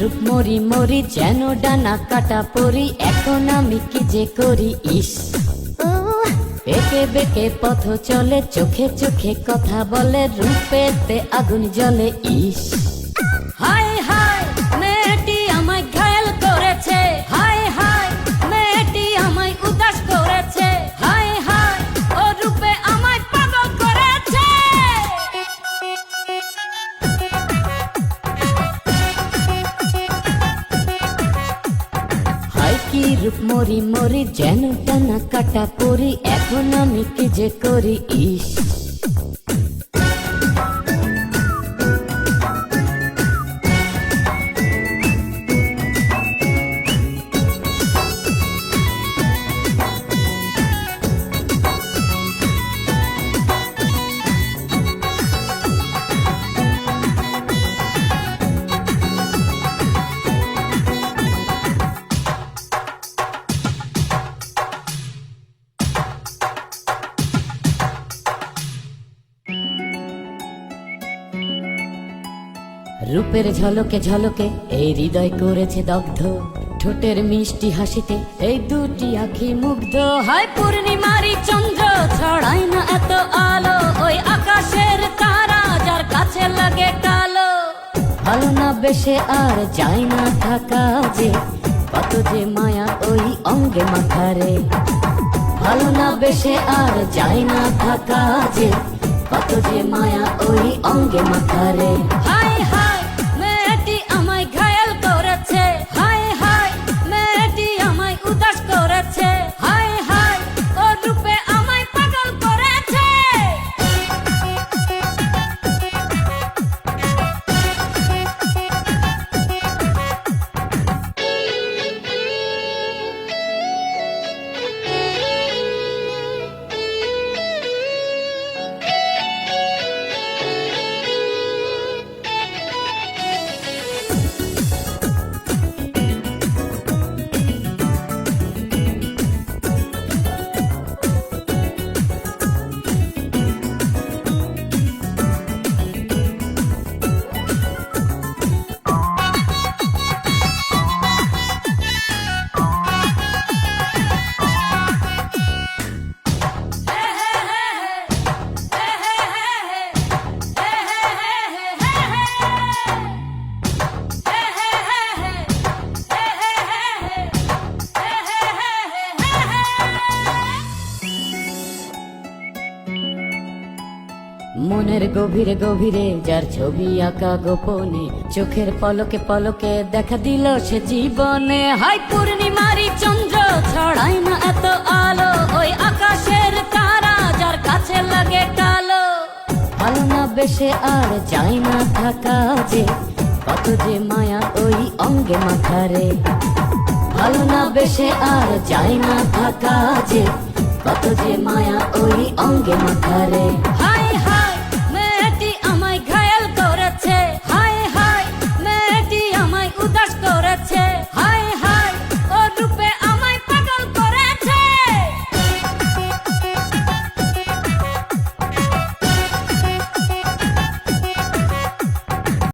রূপ মরি মরি যেন ডানা কাটা পরি, এখন আমি কি যে করি ইস। বেঁকে বেঁকে পথ চলে, চোখে চোখে কথা বলে, রূপেতে আগুন জ্বলে ইস। হায় হায় মেয়েটি আমায় ঘায়েল করেছে, হায় হায় মেয়েটি আমায় উদাস করেছে, হায় হায় ও রূপে আমায় পাগল করেছে। হায় কি রূপ মরি মরি যেন টানা কাটা পরি, এখন আমি কি যে করি ইস। রূপের ঝলকে ঝলকে এই হৃদয় করেছে দগ্ধ, ঠোঁটের মিষ্টি হাসিতে এই দুটি আঁখি মুগ্ধ। হায় পূর্ণিমারি চন্দ্র ছড়ায় না এত আলো, ওই আকাশের তারা যার কাছে লাগে কালো। ভালো না বেশে আর যায় না থাকা যে, কত যে মায়া ওই অঙ্গে মাথারে। ভালো না বেশে আর যায় না থাকা যে, কত যে মায়া ওই অঙ্গে মাথারে। হায় হায় মেয়েটি আমায় ঘায়েল করেছে, হায় হায় মেয়েটি আমায় উদাস করেছে, হায় হায় ও রূপে আমায় পাগল করেছে। মনের গভীরে গভীরে যার ছবি আঁকা গোপনে, চোখের পলকে পলকে দেখা দিল সে জীবনে। হায় পূর্ণিমারি চন্দ্র ছড়ায় না এত আলো, ওই আকাশের তারা যার কাছে লাগে কালো। ভালো না বেশে আর যায় না থাকা যে, কত যে মায়া ওই অঙ্গে মাথারে। ভালো না বেশে আর যায় না থাকা যে, কত যে মায়া ওই অঙ্গে মাথারে।